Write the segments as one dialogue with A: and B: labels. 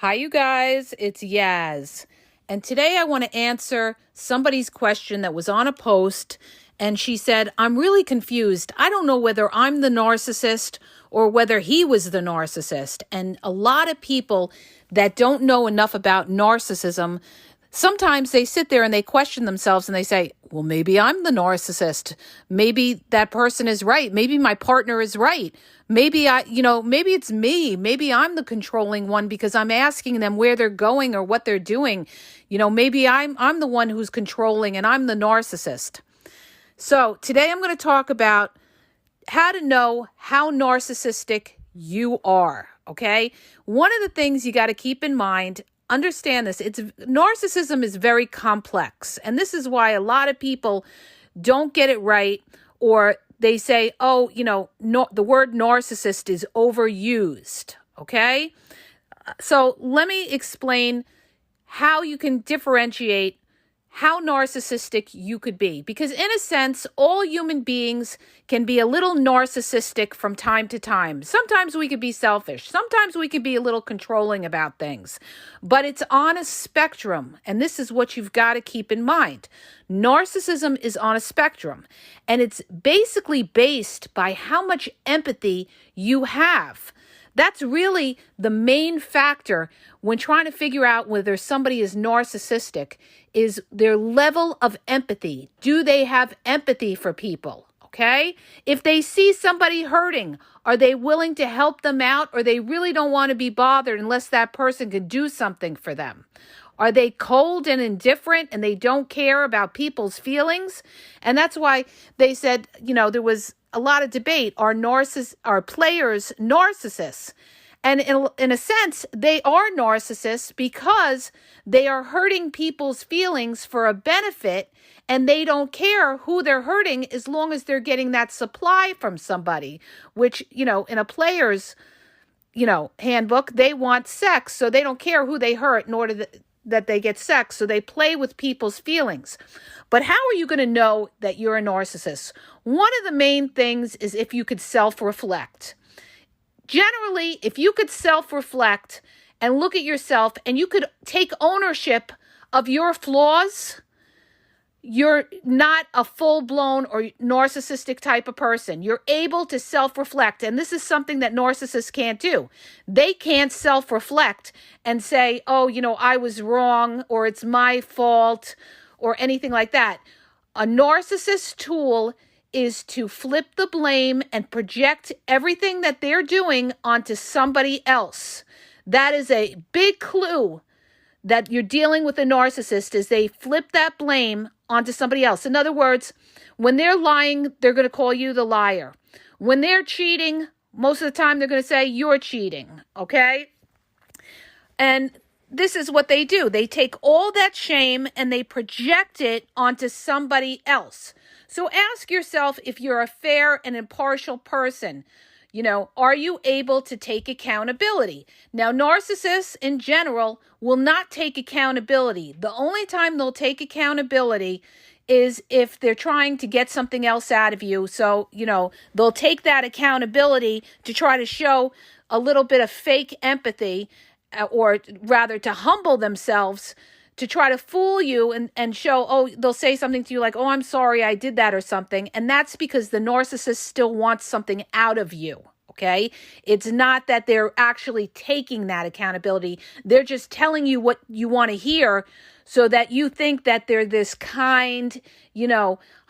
A: Hi, you guys. It's Yaz. And today I want to answer somebody's question that was on a post. And she said, I'm really confused. I don't know whether I'm the narcissist or whether he was the narcissist. And a lot of people that don't know enough about narcissism, sometimes they sit there and they question themselves and they say, well, maybe I'm the narcissist. Maybe that person is right. Maybe my partner is right. Maybe maybe it's me. Maybe I'm the controlling one because I'm asking them where they're going or what they're doing. Maybe I'm the one who's controlling and I'm the narcissist. So today I'm going to talk about how to know how narcissistic you are. Okay. One of the things you got to keep in mind, understand this, narcissism is very complex. And this is why a lot of people don't get it right, or they say, the word narcissist is overused. Okay. So let me explain how you can differentiate how narcissistic you could be. Because in a sense, all human beings can be a little narcissistic from time to time. Sometimes we could be selfish. Sometimes we could be a little controlling about things. But it's on a spectrum. And this is what you've got to keep in mind. Narcissism is on a spectrum. And it's basically based by how much empathy you have. That's really the main factor when trying to figure out whether somebody is narcissistic, is their level of empathy. Do they have empathy for people? Okay? If they see somebody hurting, are they willing to help them out, or they really don't want to be bothered unless that person could do something for them? Are they cold and indifferent and they don't care about people's feelings? And that's why they said, there was a lot of debate. Are players narcissists? And in a sense, they are narcissists because they are hurting people's feelings for a benefit, and they don't care who they're hurting as long as they're getting that supply from somebody, which, in a player's, handbook, they want sex. So they don't care who they hurt in order that they get sex. So they play with people's feelings. But how are you going to know that you're a narcissist? One of the main things is if you could self-reflect. Generally, if you could self-reflect and look at yourself and you could take ownership of your flaws, you're not a full-blown or narcissistic type of person. You're able to self-reflect. And this is something that narcissists can't do. They can't self-reflect and say, I was wrong, or it's my fault, or anything like that. A narcissist tool is to flip the blame and project everything that they're doing onto somebody else. That is a big clue that you're dealing with a narcissist, is they flip that blame onto somebody else. In other words, when they're lying, they're going to call you the liar. When they're cheating, most of the time they're going to say you're cheating, okay? And this is what they do. They take all that shame and they project it onto somebody else. So ask yourself, if you're a fair and impartial person, are you able to take accountability? Now, narcissists in general will not take accountability. The only time they'll take accountability is if they're trying to get something else out of you. So, they'll take that accountability to try to show a little bit of fake empathy, or rather to humble themselves, to try to fool you and show, they'll say something to you like, I'm sorry, I did that or something. And that's because the narcissist still wants something out of you, okay? It's not that they're actually taking that accountability. They're just telling you what you want to hear so that you think that they're this kind,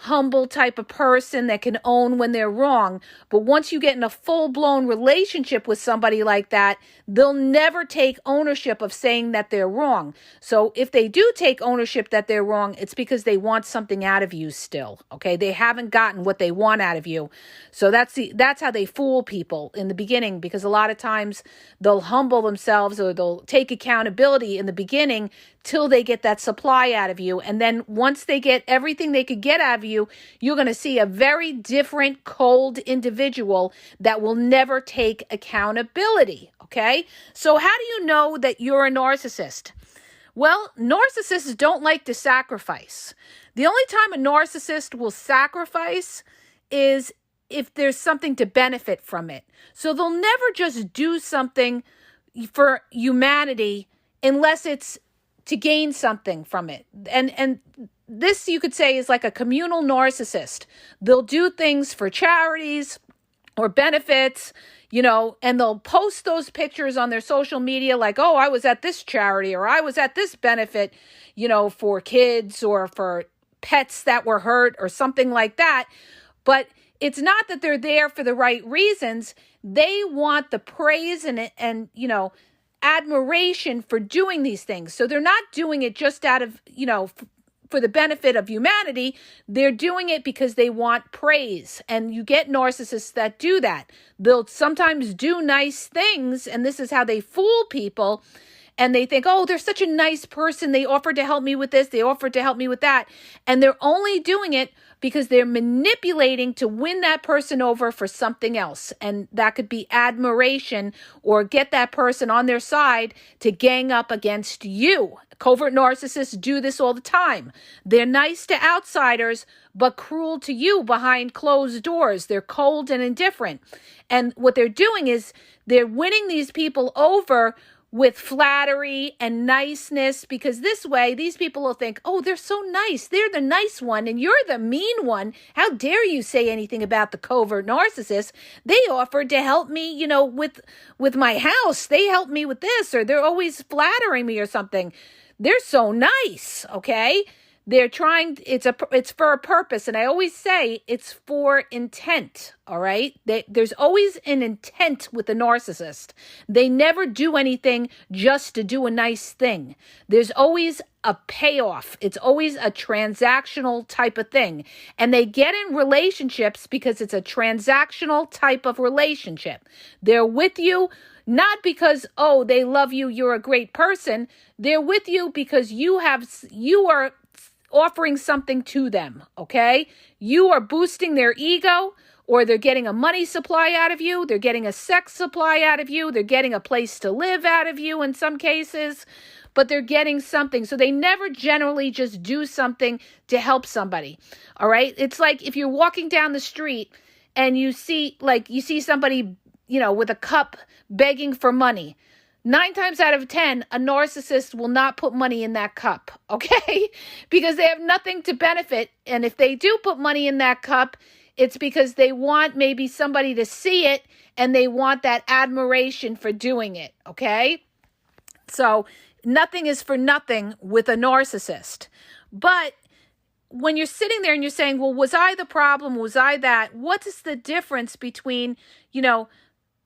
A: humble type of person that can own when they're wrong. But once you get in a full-blown relationship with somebody like that, they'll never take ownership of saying that they're wrong. So if they do take ownership that they're wrong, it's because they want something out of you still, okay? They haven't gotten what they want out of you. So that's how they fool people in the beginning, because a lot of times they'll humble themselves or they'll take accountability in the beginning till they get that supply out of you. And then once they get everything they could get out of you, you're going to see a very different, cold individual that will never take accountability. Okay? So how do you know that you're a narcissist? Well, narcissists don't like to sacrifice. The only time a narcissist will sacrifice is if there's something to benefit from it. So they'll never just do something for humanity unless it's to gain something from it. And this, you could say, is like a communal narcissist. They'll do things for charities or benefits, and they'll post those pictures on their social media like, oh, I was at this charity or I was at this benefit, for kids or for pets that were hurt or something like that. But it's not that they're there for the right reasons. They want the praise and admiration for doing these things. So they're not doing it just out of, for the benefit of humanity. They're doing it because they want praise. And you get narcissists that do that. They'll sometimes do nice things, and this is how they fool people. And they think, oh, they're such a nice person. They offered to help me with this. They offered to help me with that. And they're only doing it because they're manipulating to win that person over for something else. And that could be admiration or get that person on their side to gang up against you. Covert narcissists do this all the time. They're nice to outsiders, but cruel to you behind closed doors. They're cold and indifferent. And what they're doing is they're winning these people over with flattery and niceness, because this way these people will think, oh, they're so nice. They're the nice one and you're the mean one. How dare you say anything about the covert narcissist? They offered to help me, with my house. They helped me with this, or they're always flattering me or something. They're so nice, okay? They're trying, it's for a purpose. And I always say it's for intent, all right? There's always an intent with a narcissist. They never do anything just to do a nice thing. There's always a payoff. It's always a transactional type of thing. And they get in relationships because it's a transactional type of relationship. They're with you not because, oh, they love you, you're a great person. They're with you because you are offering something to them, okay? You are boosting their ego, or they're getting a money supply out of you. They're getting a sex supply out of you. They're getting a place to live out of you in some cases, but they're getting something. So they never generally just do something to help somebody, all right? It's like if you're walking down the street and you see somebody, with a cup begging for money. 9 times out of 10, a narcissist will not put money in that cup, okay? Because they have nothing to benefit. And if they do put money in that cup, it's because they want maybe somebody to see it and they want that admiration for doing it, okay? So nothing is for nothing with a narcissist. But when you're sitting there and you're saying, well, was I the problem? Was I that? What is the difference between,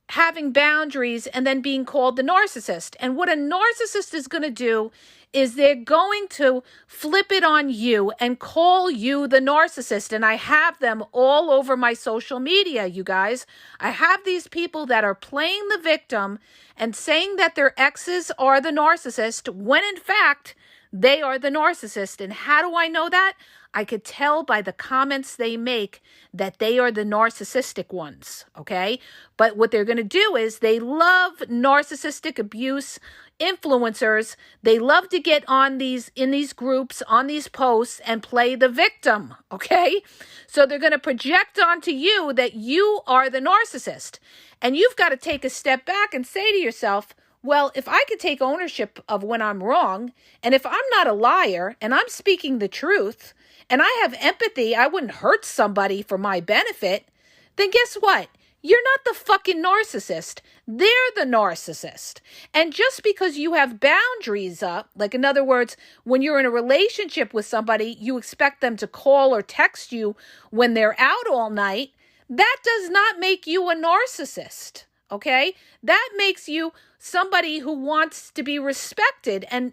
A: having boundaries and then being called the narcissist? And what a narcissist is going to do is they're going to flip it on you and call you the narcissist. And I have them all over my social media, you guys. I have these people that are playing the victim and saying that their exes are the narcissist when in fact they are the narcissist. And how do I know that? I could tell by the comments they make that they are the narcissistic ones, okay? But what they're going to do is they love narcissistic abuse influencers. They love to get in these groups, on these posts, and play the victim, okay? So they're going to project onto you that you are the narcissist. And you've got to take a step back and say to yourself, well, if I could take ownership of when I'm wrong, and if I'm not a liar and I'm speaking the truth, and I have empathy, I wouldn't hurt somebody for my benefit, then guess what? You're not the fucking narcissist. They're the narcissist. And just because you have boundaries up, like in other words, when you're in a relationship with somebody, you expect them to call or text you when they're out all night, that does not make you a narcissist, okay? That makes you somebody who wants to be respected. And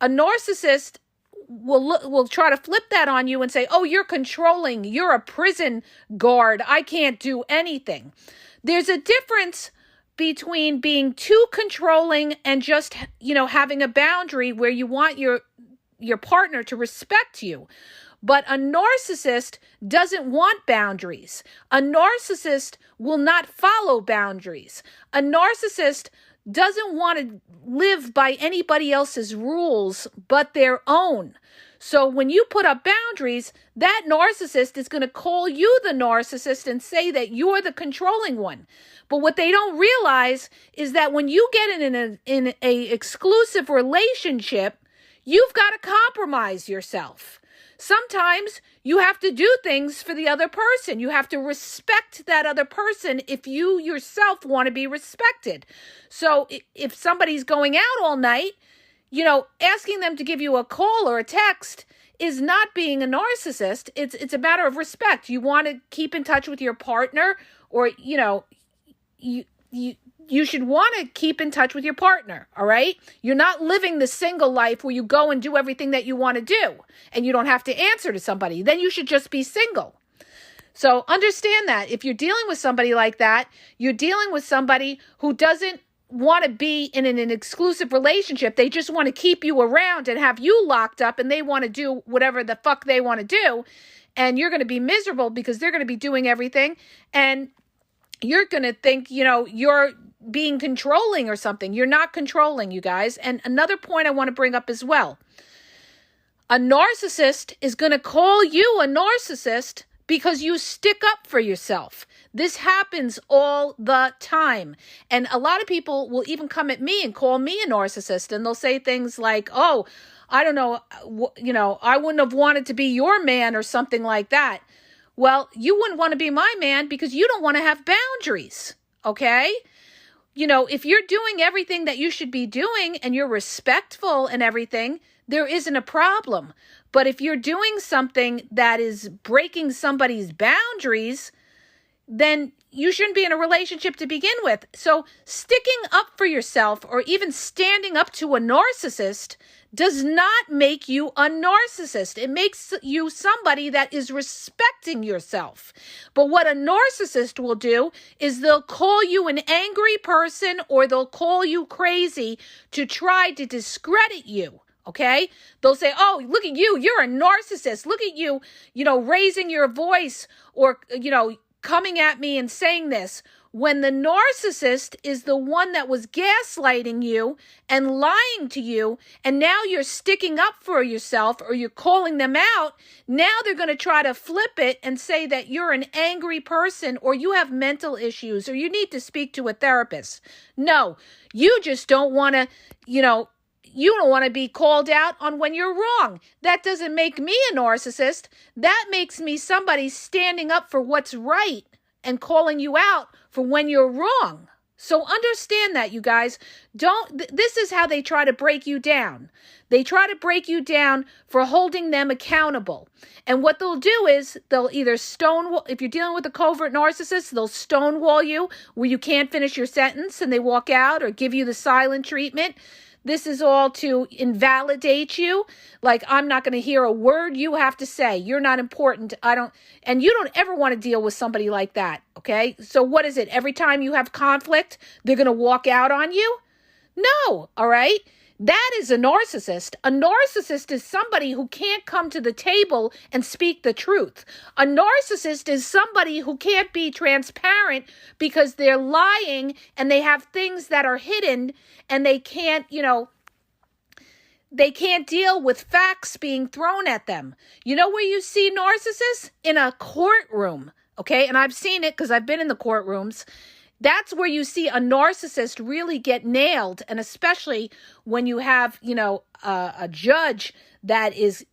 A: a narcissist will try to flip that on you and say, oh, you're controlling. You're a prison guard. I can't do anything. There's a difference between being too controlling and just, having a boundary where you want your partner to respect you. But a narcissist doesn't want boundaries. A narcissist will not follow boundaries. A narcissist doesn't want to live by anybody else's rules but their own. So when you put up boundaries, that narcissist is going to call you the narcissist and say that you're the controlling one. But what they don't realize is that when you get in a exclusive relationship, you've got to compromise yourself. Sometimes you have to do things for the other person. You have to respect that other person if you yourself want to be respected. So if somebody's going out all night, asking them to give you a call or a text is not being a narcissist. It's a matter of respect. You want to keep in touch with your partner, or, you should want to keep in touch with your partner, all right? You're not living the single life where you go and do everything that you want to do and you don't have to answer to somebody. Then you should just be single. So understand that if you're dealing with somebody like that, you're dealing with somebody who doesn't want to be in an exclusive relationship. They just want to keep you around and have you locked up, and they want to do whatever the fuck they want to do. And you're going to be miserable because they're going to be doing everything. And you're going to think, you're being controlling or something. You're not controlling, you guys. And another point I want to bring up as well. A narcissist is going to call you a narcissist because you stick up for yourself. This happens all the time. And a lot of people will even come at me and call me a narcissist. And they'll say things like, oh, I don't know, I wouldn't have wanted to be your man or something like that. Well, you wouldn't want to be my man because you don't want to have boundaries, okay? If you're doing everything that you should be doing and you're respectful and everything, there isn't a problem. But if you're doing something that is breaking somebody's boundaries, then you shouldn't be in a relationship to begin with. So sticking up for yourself or even standing up to a narcissist does not make you a narcissist. It makes you somebody that is respecting yourself. But what a narcissist will do is they'll call you an angry person or they'll call you crazy to try to discredit you. Okay? They'll say, oh, look at you. You're a narcissist. Look at you, raising your voice or, coming at me and saying this. When the narcissist is the one that was gaslighting you and lying to you, and now you're sticking up for yourself or you're calling them out, now they're going to try to flip it and say that you're an angry person or you have mental issues or you need to speak to a therapist. No, you just don't want to, you don't want to be called out on when you're wrong. That doesn't make me a narcissist. That makes me somebody standing up for what's right and calling you out for when you're wrong. So understand that, you guys. This is how they try to break you down. They try to break you down for holding them accountable. And what they'll do is they'll either stonewall, if you're dealing with a covert narcissist, they'll stonewall you where you can't finish your sentence and they walk out, or give you the silent treatment. This is all to invalidate you. Like, I'm not going to hear a word you have to say. You're not important. And you don't ever want to deal with somebody like that. Okay. So what is it? Every time you have conflict, they're going to walk out on you? No. All right. That is a narcissist. A narcissist is somebody who can't come to the table and speak the truth. A narcissist is somebody who can't be transparent because they're lying and they have things that are hidden and they can't, they can't deal with facts being thrown at them. You know where you see narcissists? In a courtroom, okay? And I've seen it because I've been in the courtrooms. That's where you see a narcissist really get nailed. And especially when you have, a judge that is,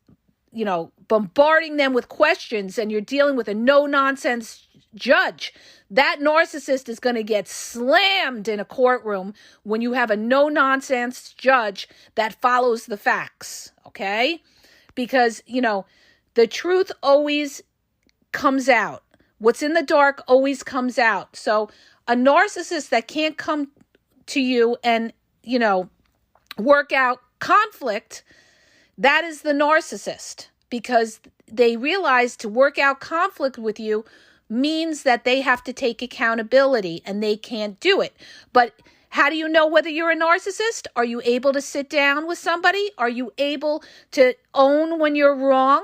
A: bombarding them with questions and you're dealing with a no-nonsense judge. That narcissist is going to get slammed in a courtroom when you have a no-nonsense judge that follows the facts, okay? Because, the truth always comes out. What's in the dark always comes out. So a narcissist that can't come to you and, work out conflict, that is the narcissist, because they realize to work out conflict with you means that they have to take accountability and they can't do it. But how do you know whether you're a narcissist? Are you able to sit down with somebody? Are you able to own when you're wrong?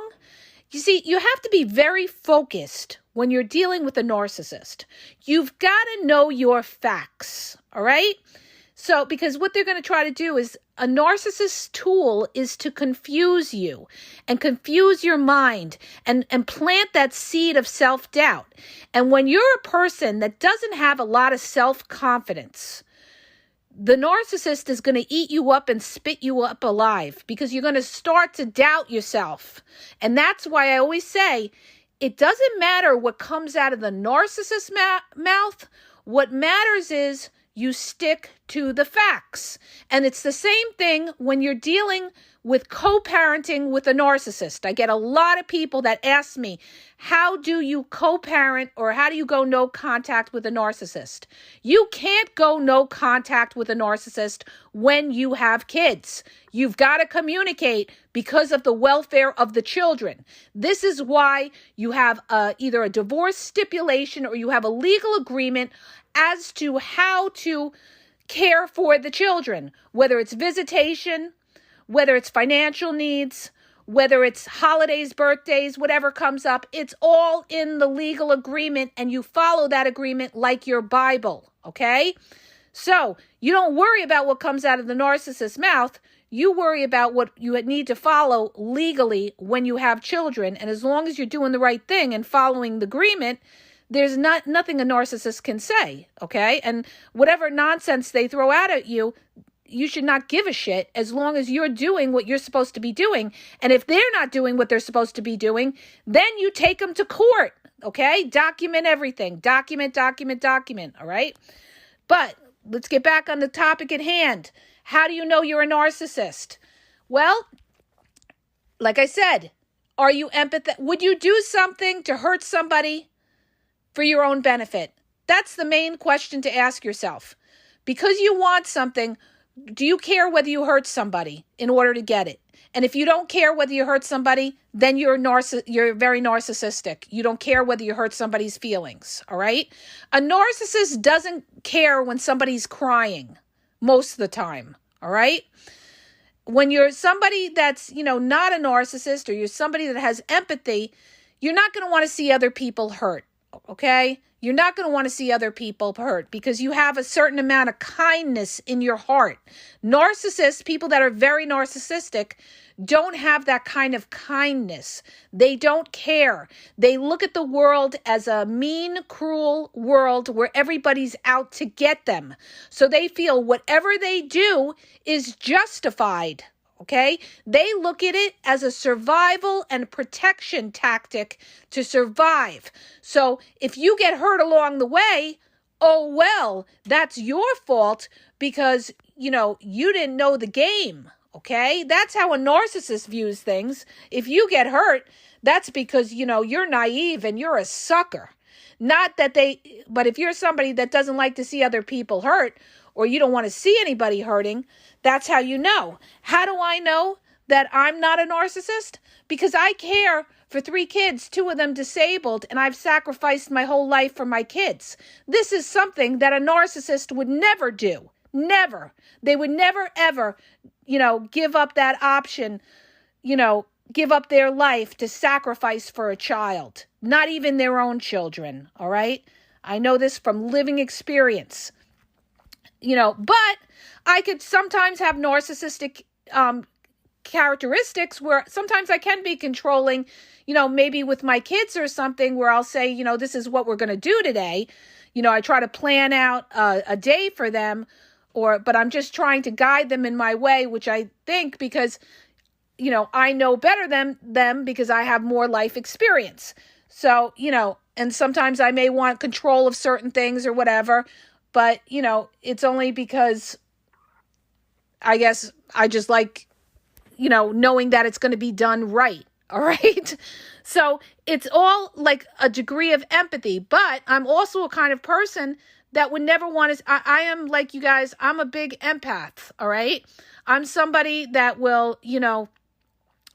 A: You see, you have to be very focused when you're dealing with a narcissist. You've got to know your facts, all right? So, because what they're going to try to do is a narcissist's tool is to confuse you and confuse your mind and plant that seed of self-doubt. And when you're a person that doesn't have a lot of self-confidence, the narcissist is going to eat you up and spit you up alive because you're going to start to doubt yourself. And that's why I always say, it doesn't matter what comes out of the narcissist's mouth. What matters is you stick to the facts. And it's the same thing when you're dealing with co-parenting with a narcissist. I get a lot of people that ask me, how do you co-parent or how do you go no contact with a narcissist? You can't go no contact with a narcissist when you have kids. You've got to communicate because of the welfare of the children. This is why you have either a divorce stipulation or you have a legal agreement as to how to care for the children, whether it's visitation, whether it's financial needs, whether it's holidays, birthdays, whatever comes up. It's all in the legal agreement, and you follow that agreement like your Bible, okay? So you don't worry about what comes out of the narcissist's mouth. You worry about what you need to follow legally when you have children. And as long as you're doing the right thing and following the agreement, there's nothing a narcissist can say, okay? And whatever nonsense they throw out at you, you should not give a shit as long as you're doing what you're supposed to be doing. And if they're not doing what they're supposed to be doing, then you take them to court, okay? Document everything. Document, all right? But let's get back on the topic at hand. How do you know you're a narcissist? Well, like I said, are you empathetic? Would you do something to hurt somebody for your own benefit? That's the main question to ask yourself. Because you want something, do you care whether you hurt somebody in order to get it? And if you don't care whether you hurt somebody, then you're very narcissistic. You don't care whether you hurt somebody's feelings, all right? A narcissist doesn't care when somebody's crying most of the time, all right? When you're somebody that's, not a narcissist, or you're somebody that has empathy, you're not going to want to see other people hurt, okay? You're not going to want to see other people hurt because you have a certain amount of kindness in your heart. Narcissists, people that are very narcissistic, don't have that kind of kindness. They don't care. They look at the world as a mean, cruel world where everybody's out to get them. So they feel whatever they do is justified. Okay? They look at it as a survival and protection tactic to survive. So if you get hurt along the way, oh, well, that's your fault because, you didn't know the game. Okay? That's how a narcissist views things. If you get hurt, that's because, you're naive and you're a sucker. Not that but if you're somebody that doesn't like to see other people hurt, or you don't want to see anybody hurting, that's how you know. How do I know that I'm not a narcissist? Because I care for 3 kids, 2 of them disabled, and I've sacrificed my whole life for my kids. This is something that a narcissist would never do. Never. They would never, ever, give up that option, give up their life to sacrifice for a child. Not even their own children, all right? I know this from living experience. But I could sometimes have narcissistic characteristics where sometimes I can be controlling, maybe with my kids or something where I'll say, this is what we're going to do today. I try to plan out a day for them, but I'm just trying to guide them in my way, which I think because, I know better than them because I have more life experience. So, and sometimes I may want control of certain things or whatever. But, it's only because I guess I just like, knowing that it's going to be done right. All right. So it's all like a degree of empathy. But I'm also a kind of person that would never want to. I am like you guys. I'm a big empath. All right. I'm somebody that will,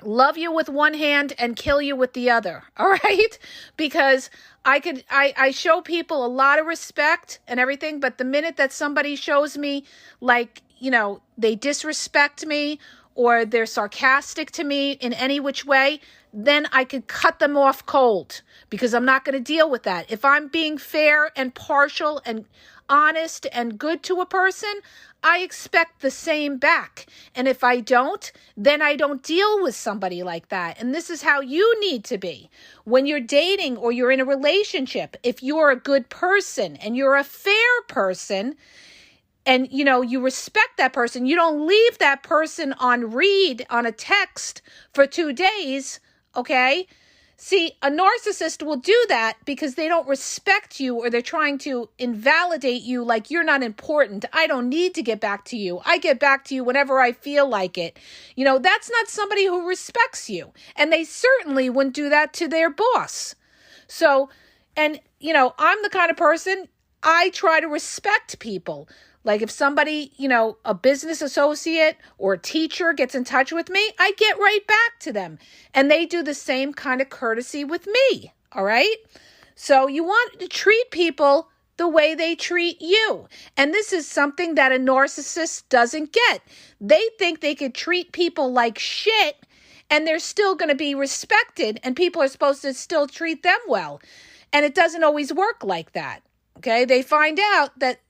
A: love you with one hand and kill you with the other. All right. Because I show people a lot of respect and everything, but the minute that somebody shows me like, they disrespect me or they're sarcastic to me in any which way, then I could cut them off cold because I'm not going to deal with that. If I'm being fair and partial and honest and good to a person, I expect the same back. And if I don't, then I don't deal with somebody like that. And this is how you need to be. When you're dating or you're in a relationship, if you're a good person and you're a fair person, and, you respect that person, you don't leave that person on read on a text for 2 days, okay? See, a narcissist will do that because they don't respect you, or they're trying to invalidate you like you're not important. I don't need to get back to you. I get back to you whenever I feel like it. That's not somebody who respects you. And they certainly wouldn't do that to their boss. So, and, I'm the kind of person, I try to respect people. Like if somebody, a business associate or a teacher gets in touch with me, I get right back to them. And they do the same kind of courtesy with me. All right. So you want to treat people the way they treat you. And this is something that a narcissist doesn't get. They think they could treat people like shit and they're still going to be respected and people are supposed to still treat them well. And it doesn't always work like that. Okay. They find out that,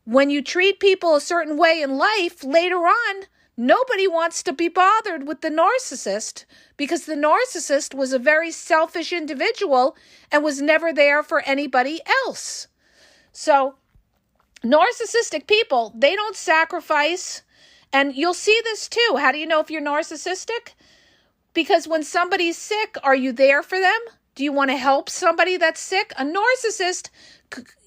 A: when you treat people a certain way in life, later on, nobody wants to be bothered with the narcissist because the narcissist was a very selfish individual and was never there for anybody else. So narcissistic people, they don't sacrifice. And you'll see this too. How do you know if you're narcissistic? Because when somebody's sick, are you there for them? Do you want to help somebody that's sick? A narcissist,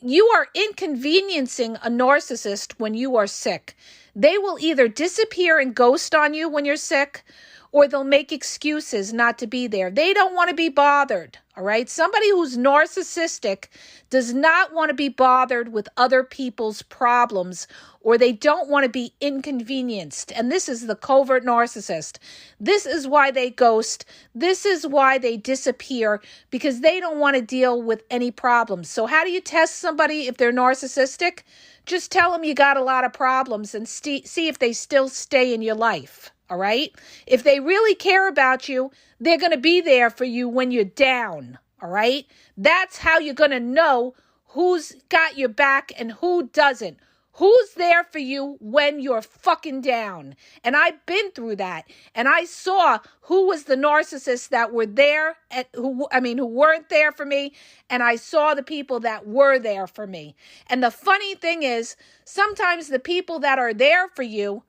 A: you are inconveniencing a narcissist when you are sick. They will either disappear and ghost on you when you're sick, or they'll make excuses not to be there. They don't want to be bothered, all right? Somebody who's narcissistic does not want to be bothered with other people's problems, or they don't want to be inconvenienced. And this is the covert narcissist. This is why they ghost. This is why they disappear, because they don't want to deal with any problems. So how do you test somebody if they're narcissistic? Just tell them you got a lot of problems and see if they still stay in your life. All right. If they really care about you, they're going to be there for you when you're down. All right. That's how you're going to know who's got your back and who doesn't. Who's there for you when you're fucking down. And I've been through that. And I saw who was the narcissists that were there, who weren't there for me. And I saw the people that were there for me. And the funny thing is, sometimes the people that are there for you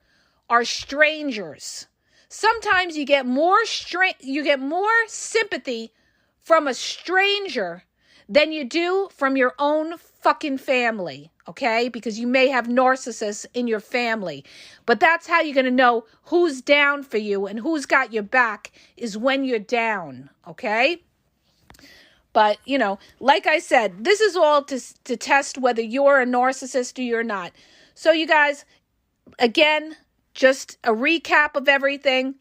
A: are strangers. Sometimes you get more sympathy from a stranger than you do from your own fucking family, okay? Because you may have narcissists in your family. But that's how you're going to know who's down for you and who's got your back is when you're down, okay? But, like I said, this is all to test whether you're a narcissist or you're not. So you guys, again, just a recap of everything.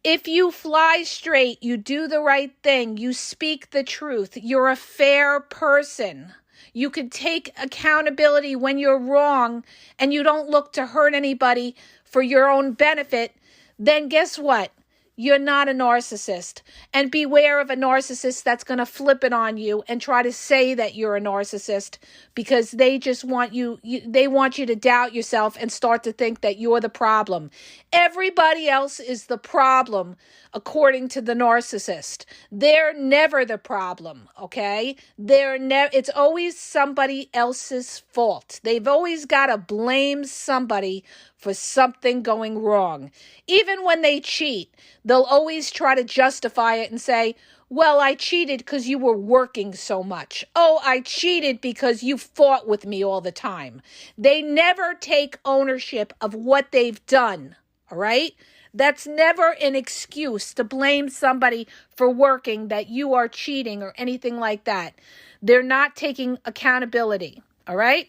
A: If you fly straight, you do the right thing, you speak the truth, you're a fair person, you can take accountability when you're wrong, and you don't look to hurt anybody for your own benefit, then guess what? You're not a narcissist. And beware of a narcissist that's going to flip it on you and try to say that you're a narcissist because they just want they want you to doubt yourself and start to think that you're the problem. Everybody else is the problem, according to the narcissist. They're never the problem, okay? It's always somebody else's fault. They've always got to blame somebody for something going wrong. Even when they cheat, they'll always try to justify it and say, well, I cheated because you were working so much. Oh, I cheated because you fought with me all the time. They never take ownership of what they've done, all right? That's never an excuse to blame somebody for working that you are cheating or anything like that. They're not taking accountability, all right?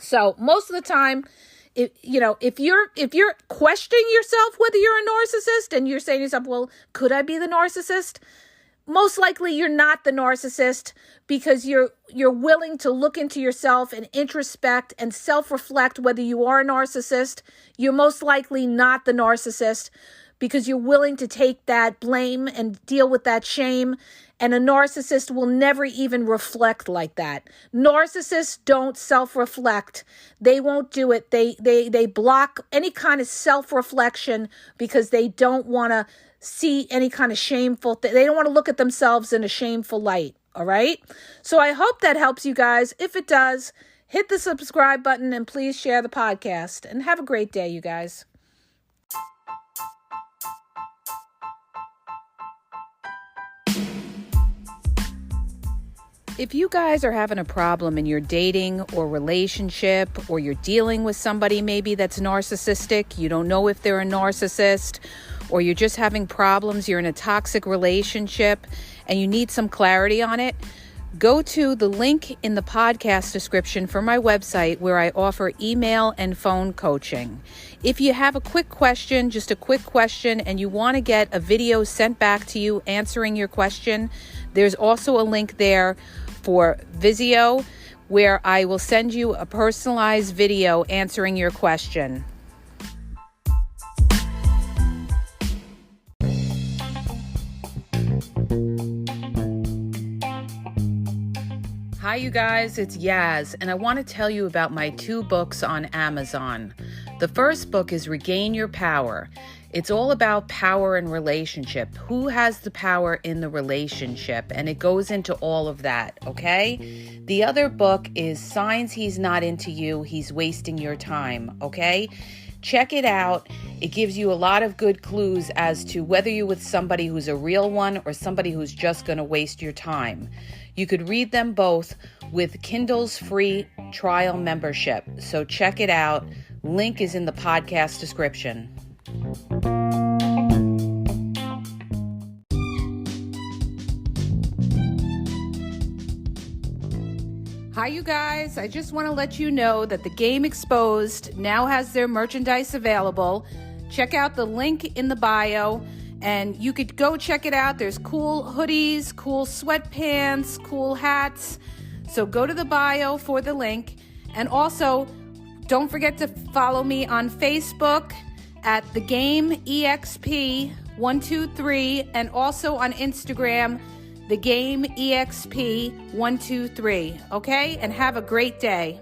A: So most of the time, if you're questioning yourself whether you're a narcissist and you're saying to yourself, well, could I be the narcissist? most likely you're not the narcissist because you're willing to look into yourself and introspect and self-reflect whether you are a narcissist. You're most likely not the narcissist because you're willing to take that blame and deal with that shame. And a narcissist will never even reflect like that. Narcissists don't self-reflect. They won't do it. They block any kind of self-reflection because they don't want to see any kind of shameful thing. They don't want to look at themselves in a shameful light. All right. So I hope that helps you guys. If it does, hit the subscribe button and please share the podcast. And have a great day, you guys. If you guys are having a problem in your dating or relationship, or you're dealing with somebody maybe that's narcissistic, you don't know if they're a narcissist, or you're just having problems, you're in a toxic relationship and you need some clarity on it, go to the link in the podcast description for my website where I offer email and phone coaching. If you have a quick question, just a quick question, and you want to get a video sent back to you answering your question, there's also a link there for Vizio where I will send you a personalized video answering your question. Hi, you guys, it's Yaz, and I want to tell you about my 2 books on Amazon. The first book is Regain Your Power. It's all about power and relationship. Who has the power in the relationship? And it goes into all of that, okay? The other book is Signs He's Not Into You, He's Wasting Your Time, okay? Check it out. It gives you a lot of good clues as to whether you're with somebody who's a real one or somebody who's just going to waste your time. You could read them both with Kindle's free trial membership. So check it out. Link is in the podcast description. Hi, you guys. I just want to let you know that the Game Exposed now has their merchandise available. Check out the link in the bio and you could go check it out. There's cool hoodies, cool sweatpants, cool hats. So go to the bio for the link. And also, don't forget to follow me on Facebook at The Game EXP 123 and also on Instagram, The Game EXP 123. Okay? And have a great day.